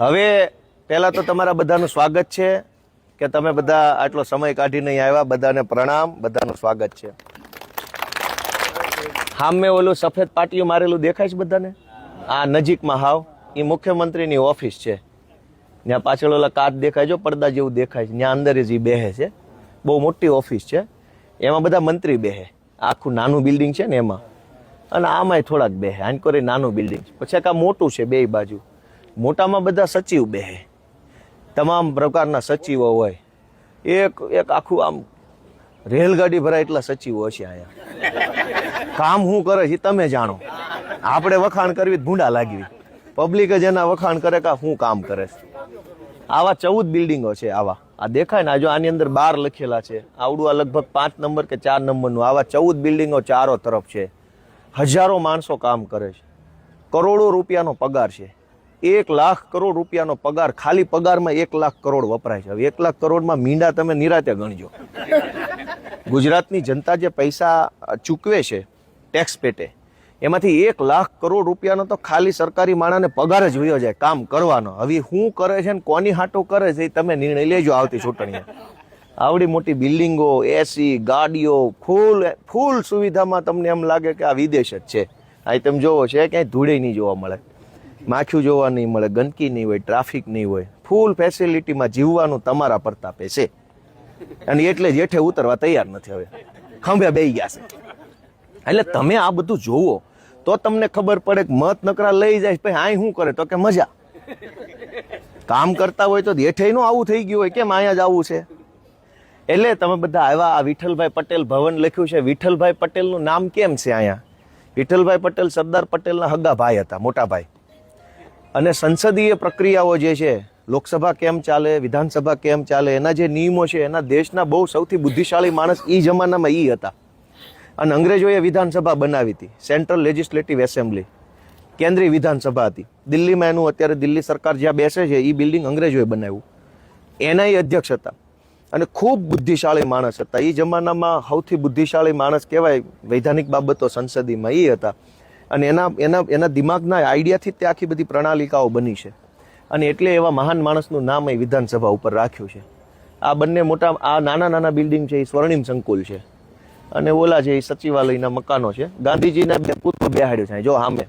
હવે પહેલા તો તમારા બધાનું સ્વાગત છે કે તમે બધા આટલો સમય કાઢીને અહીં આવ્યા. બધાને પ્રણામ, બધાનું સ્વાગત છે. સામે ઓલું સફેદ પાટીઓ મારેલું દેખાય છે બધાને? આ નજીકમાં હાવ એ મુખ્યમંત્રીની ઓફિસ છે. ત્યાં પાછળ ઓલા કાચ દેખાય છે, પડદા જેવું દેખાય છે, ત્યાં અંદર જ એ બેહે છે. બહુ મોટી ઓફિસ છે, એમાં બધા મંત્રી બેહે. આખું નાનું બિલ્ડિંગ છે ને એમાં, અને આમાંય થોડાક બેહે. આનકોરે નાનું બિલ્ડિંગ છે, પછી આ મોટું છે બે બાજુ. મોટામાં બધા સચિવ બેહે, તમામ પ્રકારના સચિવો હોય. એક એક આખું આમ રેલગાડી ભરાય એટલા સચિવો છે અહીંયા. કામ શું કરે છે તમે જાણો, આપણે વખાણ કરવી ભૂંડા લાગવી. પબ્લિક જ એના વખાણ કરે કે શું કામ કરે છે. આવા 14 બિલ્ડિંગો છે. આવા આ દેખાય ને, જો આની અંદર 12 લખેલા છે. આવડું આ લગભગ 5 નંબર કે 4 નંબરનું. આવા 14 બિલ્ડિંગો ચારો તરફ છે. હજારો માણસો કામ કરે છે. કરોડો રૂપિયાનો પગાર છે. 1 લાખ કરોડ રૂપિયાનો પગાર. ખાલી પગારમાં 1 લાખ કરોડ વપરાય છે. હવે 1 લાખ કરોડમાં મીંડા તમે નિરાતે ગણજો. ગુજરાતની જનતા જે પૈસા ચૂકવે છે ટેક્સ પેટે, એમાંથી 1 લાખ કરોડ રૂપિયાનો તો ખાલી સરકારી માણસને પગાર જ વયો જાય કામ કરવાનો. હવે શું કરે છે ને કોની હાટો કરે છે એ તમે નિર્ણય લેજો આવતી ચૂંટણીએ. આવડી મોટી બિલ્ડિંગો, એસી, ગાડીઓ, ફૂલ સુવિધામાં તમને એમ લાગે કે આ વિદેશ જ છે. અહીં તમે જોવો છે ક્યાંય ધૂળે નહીં જોવા મળે, માખીઓ જોવા નહીં મળે, ગંદકી નહીં હોય, ટ્રાફિક નહીં હોય. ફૂલ ફેસિલિટીમાં જીવવાનું તમારા પ્રતાપે છે. અને એટલે જ હેઠે ઉતરવા તૈયાર નથી. હવે ખંભે બેહી ગયા છે. એટલે તમે આ બધું જોવો તો તમને ખબર પડે કે મત નકરા લઈ જાય પછી અહીં શું કરે તો કે મજા. કામ કરતા હોય તો હેઠે નું આવું થઈ ગયું હોય, કેમ અહીંયા જ આવું છે. એટલે તમે બધા આવ્યા. આ વિઠ્ઠલભાઈ પટેલ ભવન લખ્યું છે. વિઠ્ઠલભાઈ પટેલનું નામ કેમ છે અહીંયા? વિઠ્ઠલભાઈ પટેલ સરદાર પટેલના હગા ભાઈ હતા, મોટા ભાઈ. અને સંસદીય પ્રક્રિયાઓ જે છે, લોકસભા કેમ ચાલે, વિધાનસભા કેમ ચાલે, એના જે નિયમો છે, એના દેશના બહુ સૌથી બુદ્ધિશાળી માણસ એ જમાનામાં એ હતા. અને અંગ્રેજોએ વિધાનસભા બનાવી હતી, સેન્ટ્રલ લેજિસ્લેટિવ એસેમ્બલી, કેન્દ્રીય વિધાનસભા હતી દિલ્હીમાં. એનું અત્યારે દિલ્હી સરકાર જ્યાં બેસે છે એ બિલ્ડિંગ અંગ્રેજોએ બનાવ્યું. એના એ અધ્યક્ષ હતા અને ખૂબ બુદ્ધિશાળી માણસ હતા. એ જમાનામાં સૌથી બુદ્ધિશાળી માણસ કહેવાય વૈધાનિક બાબતો સંસદીમાં એ હતા. અને એના દિમાગના આઈડિયાથી તે આખી બધી પ્રણાલિકાઓ બની છે. અને એટલે એવા મહાન માણસનું નામ અહીં વિધાનસભા ઉપર રાખ્યું છે. આ બંને મોટા, આ નાના નાના બિલ્ડિંગ છે એ સ્વર્ણિમ સંકુલ છે. અને ઓલા છે એ સચિવાલયના મકાનો છે. ગાંધીજીના 2 પુત્રો બેહાડ્યો છે જો સામે,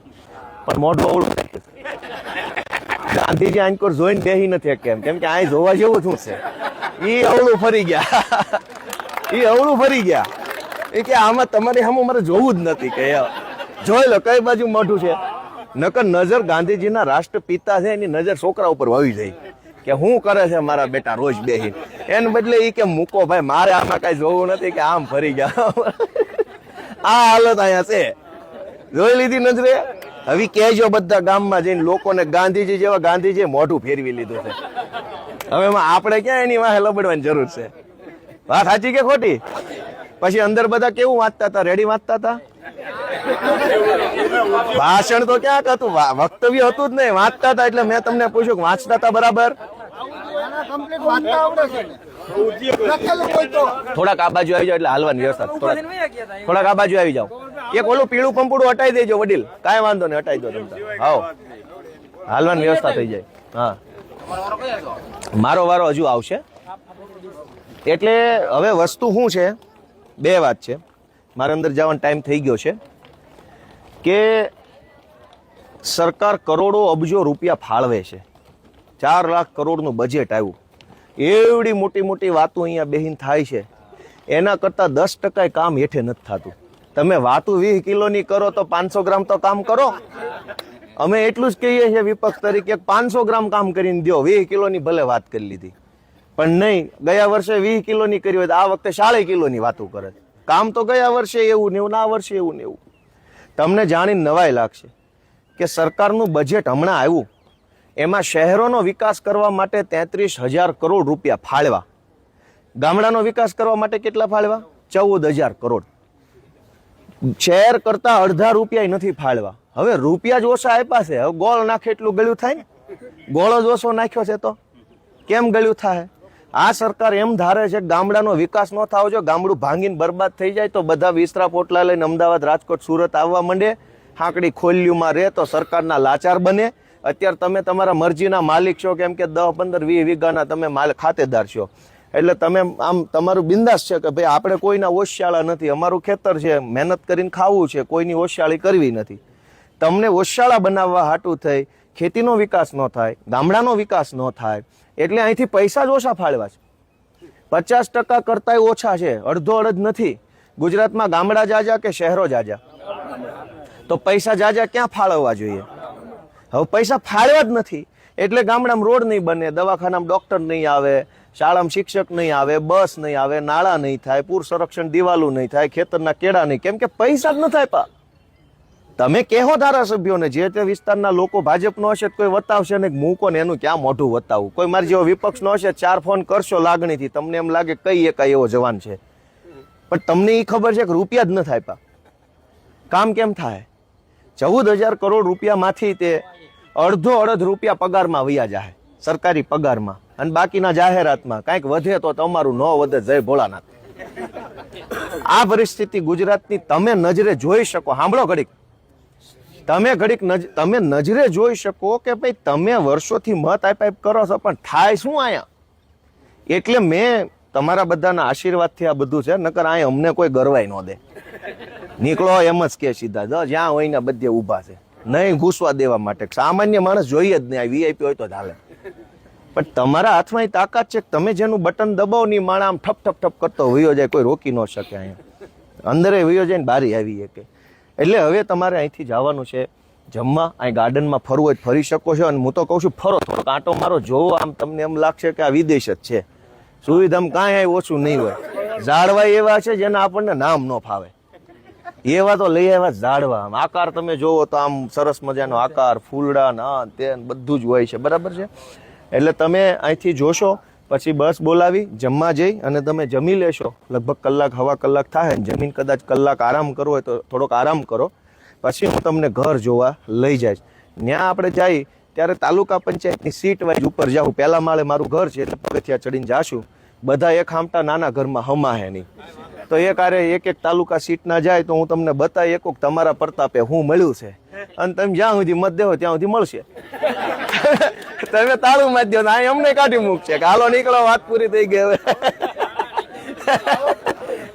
પણ મોઢું અવળું થાય. ગાંધીજી આંકોર જોઈને બેહી નથી કેમ કે આ જોવા જેવું શું છે. એ અવળું ફરી ગયા. એ અવળું ફરી ગયા. એ કે આમાં તમારે સામે મારે જોવું જ નથી. કે જોઈ લો કઈ બાજુ મોઢું છે. નકર નજર ગાંધીજીના રાષ્ટ્રપિતા છે એની નજર છોકરા ઉપર વળી જાય કે શું કરે છે મારા બેટા રોજ બેહી. એને બદલે એ કે મૂકો ભાઈ, મારે આમાં કઈ જોવું નથી. કે આમ ફરી ગયા. આ હાલત અહીંયા છે. જોઈ લીધી નજરે. હવે કહેજો બધા ગામમાં જઈને લોકોને ગાંધીજી જેવા ગાંધીજી મોઢું ફેરવી લીધું છે. હવે એમાં આપણે ક્યાં એની વાહે લબડવાની જરૂર છે? વાત સાચી કે ખોટી? પછી અંદર બધા કેવું વાંચતા હતા? રેડી વાંચતા હતા? ભાષણ તો ક્યાંક હતું, વક્તવ્ય હતું જ નહીં, વાંચતા હતા. એટલે મેં તમને પૂછ્યું કે વાંચતા હતા બરાબર? થોડાક આ બાજુ આવી જાવ એટલે હાલવાની વ્યવસ્થા. થોડાક આ બાજુ આવી જાવ. એક ઓલું પીળું પંપુડું હટાઈ દેજો વડીલ. કાંઈ વાંધો નહીં, હટાઈ દો તમે. હાવ હાલવાની વ્યવસ્થા થઈ જાય. હા, મારો વારો હજુ આવશે. એટલે હવે વસ્તુ શું છે, 2 વાત છે. મારા અંદર જવાનો ટાઈમ થઈ ગયો છે. કે સરકાર કરોડો અબજો રૂપિયા ફાળવે છે. 4 લાખ કરોડનું બજેટ આવ્યું. એવડી મોટી મોટી વાતો અહીંયા બેહીન થાય છે. એના કરતાં 10% કામ હેઠે નથી થતું. તમે વાતો 20 કિલોની કરો તો 500 ગ્રામ તો કામ કરો. અમે એટલું જ કહીએ છીએ વિપક્ષ તરીકે, 500 ગ્રામ કામ કરીને દો. 20 કિલોની ભલે વાત કરી લીધી, પણ નહીં. ગયા વર્ષે 20 કિલોની કરી હોય તો આ વખતે 40 કિલોની વાતો કરે. કામ તો ગયા વર્ષે એવું ને એવું, આ વર્ષે એવું ને એવું. તમને જાણીને નવાઈ લાગશે કે સરકારનું બજેટ હમણાં આવ્યું, એમાં શહેરોનો વિકાસ કરવા માટે 33,000 કરોડ રૂપિયા ફાળવા. ગામડાનો વિકાસ કરવા માટે કેટલા ફાળવા? 14,000 કરોડ. શહેર કરતા અડધા રૂપિયા નથી ફાળવા. હવે રૂપિયા જ ઓછા આપ્યા છે. હવે ગોળ નાખે એટલું ગળ્યું થાય ને? ગોળ જ ઓછો નાખ્યો છે તો કેમ ગળ્યું થાય? આ સરકાર એમ ધારે છે ગામડાનો વિકાસ ન થવો જોઈએ, ગામડું ભાંગીને બરબાદ થઈ જાય તો બધા વિસ્તરા પોટલા લઈને અમદાવાદ, રાજકોટ, સુરત આવવા માંડે. હાંકડી ખોલ્યુમાં રહે તો સરકારના લાચાર બને. અત્યારે તમે તમારા મરજીના માલિક છો, કેમ કે 10, 15, 20 વીઘાના તમે ખાતેદાર છો, એટલે તમે આમ તમારું બિંદાસ છે કે ભાઈ આપણે કોઈના ઓશિયાળા નથી, અમારું ખેતર છે, મહેનત કરીને ખાવું છે, કોઈની ઓશિયાળી કરવી નથી. તમને ઓશિયાળા બનાવવા હાટું થઈ ખેતીનો વિકાસ ન થાય, ગામડાનો વિકાસ ન થાય, એટલે અહીંથી પૈસા જ ઓછા ફાળવા છે. 50% કરતાંય ઓછા છે, અડધો અડધ નથી. ગુજરાતમાં ગામડા જાજા કે શહેરો જાજા? તો પૈસા જાજા ક્યાં ફાળવવા જોઈએ? હવે પૈસા ફાળવા જ નથી, એટલે ગામડામાં રોડ નહીં બને, દવાખાનામાં ડોક્ટર નહીં આવે, શાળામાં શિક્ષક નહીં આવે, બસ નહીં આવે, નાળા નહીં થાય, પૂર સંરક્ષણ દિવાલું નહીં થાય, ખેતરના કેળા નહીં, કેમ કે પૈસા જ ન થાય. પા તમે કહો ધારાસભ્યોને, જે તે વિસ્તારના લોકો ભાજપનો હશે કોઈ વતાવશે ને મૂકો ને, એનું ક્યાં મોઢું વતાવવું? કોઈ મારી જેવો વિપક્ષનો હશે 4 ફોન કરશો લાગણીથી, તમને એમ લાગે કઈ એકાય એવો જવાન છે, પણ તમને એ ખબર છે કે રૂપિયા જ ન થાય. પા કામ કેમ થાય? 14,000 કરોડ રૂપિયામાંથી તે અડધો અડધ રૂપિયા પગારમાં વયા જાય, સરકારી પગારમાં, અને બાકીના જાહેરાતમાં. કાંઈક વધે તો તમારું ન વધે, જય ભોળાનાથ. આ પરિસ્થિતિ ગુજરાતની તમે નજરે જોઈ શકો. સાંભળો ઘડીક, તમે નજરે જોઈ શકો કે ભાઈ તમે વર્ષોથી મત આપ કરો છો, પણ થાય શું આયા? એટલે મેં તમારા બધાના આશીર્વાદથી આ બધું છે, નકર આ અમને કોઈ ગરવાય ન દે. નીકળો એમ જ કે સીધા, જ્યાં હોય ને બધે ઊભા છે, નહીં ઘૂસવા દેવા માટે. સામાન્ય માણસ જોઈએ જ નહીં, વીઆઈપી હોય તો ચાલે, પણ તમારા હાથમાં એ તાકાત છે કે તમે જેનું બટન દબાવો ની માણા આમ ઠપ ઠપ ઠપ કરતો વયો જાય, કોઈ રોકી ન શકે. અહીંયા અંદરે વયો જાય ને બારી આવી કે. એટલે હવે તમારે અહીંથી જવાનું છે જમવા. અહીં ગાર્ડનમાં ફરવું હોય ફરી શકો છો, અને હું તો કહું છું ફરો, થોડોક આંટો મારો, જોવો, આમ તમને એમ લાગશે કે આ વિદેશ જ છે. સુવિધામાં કાંઈ ઓછું નહીં હોય. ઝાડવા એવા છે જેના આપણને નામ ન ફાવે, એવા તો લઈ આવ્યા ઝાડવા. આકાર તમે જોવો તો આમ સરસ મજાનો આકાર, ફૂલડા ના તે બધું જ હોય છે, બરાબર છે. એટલે તમે અહીંથી જોશો, પછી બસ બોલાવી જમવા જઈ અને તમે જમી લેશો. લગભગ કલાક, હવા કલાક થાય, જમીન કદાચ કલાક આરામ કરવો હોય તો થોડોક આરામ કરો, પછી હું તમને ઘર જોવા લઈ જઈશ. ત્યાં આપણે જઈ ત્યારે તાલુકા પંચાયતની સીટ વાઇઝ ઉપર જાઉં. પહેલા માળે મારું ઘર છે, એટલે પગથિયા ચડીને જાશું. બધા એક હામટા નાના ઘરમાં હમાહે નહીં, તો એક આરે એક તાલુકા સીટ ના જાય તો હું તમને બતાવી એક તમારા પ્રતાપે હું મળ્યું છે, અને તમે જ્યાં સુધી મત દેવો ત્યાં સુધી મળશે. તમે તાળું મારી દો, આ અમને કાઢી મૂકશે કે હાલો નીકળો, વાત પૂરી થઈ ગઈ હવે.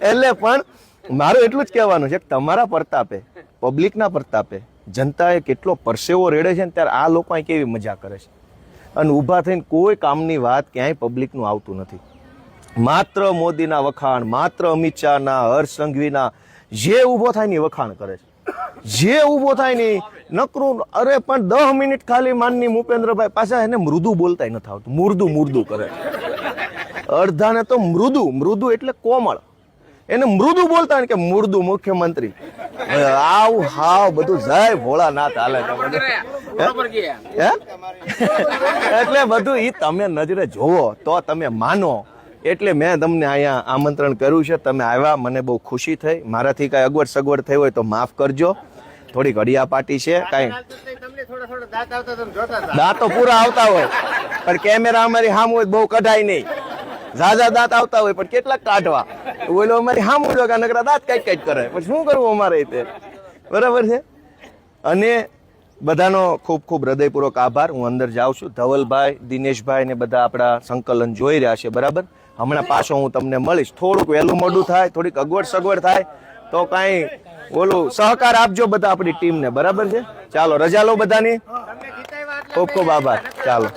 એટલે પણ મારું એટલું જ કહેવાનું છે કે તમારા પ્રતાપે, પબ્લિકના પ્રતાપે જનતાએ કેટલો પરસેવો રેડે છે ને, ત્યારે આ લોકો અહીં કેવી મજા કરે છે, અને ઊભા થઈને કોઈ કામની વાત ક્યાંય પબ્લિકનું આવતું નથી. માત્ર મોદીના વખાણ, માત્ર અમિત શાહના, હર્ષ સંઘવીના, જે ઊભો થાય ને વખાણ કરે છે, જે ઊભો થાય ને નકરું. અરે પણ 10 મિનિટ ખાલી માનની ભૂપેન્દ્રભાઈ પાછા એને મૃદુ બોલતા નથી આવતું, મુર્દું કરે. અડધાને તો મૃદુ એટલે કોમળ, એને મૃદુ બોલતા ને કે મુર્દુ મુખ્યમંત્રી. આવું હાવ બધું જય ભોળાનાથ હાલે. એટલે બધું ઈ તમે નજરે જોવો તો તમે માનો. એટલે મેં તમને અહીંયા આમંત્રણ કર્યું છે, તમે આવ્યા, મને બહુ ખુશી થઈ. મારાથી કાંઈ અગવડ સગવડ થઈ હોય તો માફ કરજો, થોડીક હડિયાપાટી છે. કાંઈ દાંતો પૂરા આવતા હોય પણ કેમેરા અમારી સામે હોય બહુ કઢાય નહીં. ઝાઝા દાંત આવતા હોય પણ કેટલાક કાઢવા, ઓલો અમારી સામે જો કે નકરા દાંત કાંઈક કરે, પછી શું કરવું અમારે રીતે, બરાબર છે. અને બધાનો ખૂબ ખૂબ હૃદયપૂર્વક આભાર. હું અંદર જાઉં છું. ધવલભાઈ, દિનેશભાઈ ને બધા આપણા સંકલન જોઈ રહ્યા છે, બરાબર. હમણાં પાછો હું તમને મળીશ. થોડુંક વહેલું મોડું થાય, થોડીક અગવડ સગવડ થાય તો કાંઈ ઓલું સહકાર આપજો બધા આપણી ટીમને, બરાબર છે. ચાલો રજા લો બધાની, ખૂબ ખૂબ આભાર. ચાલો.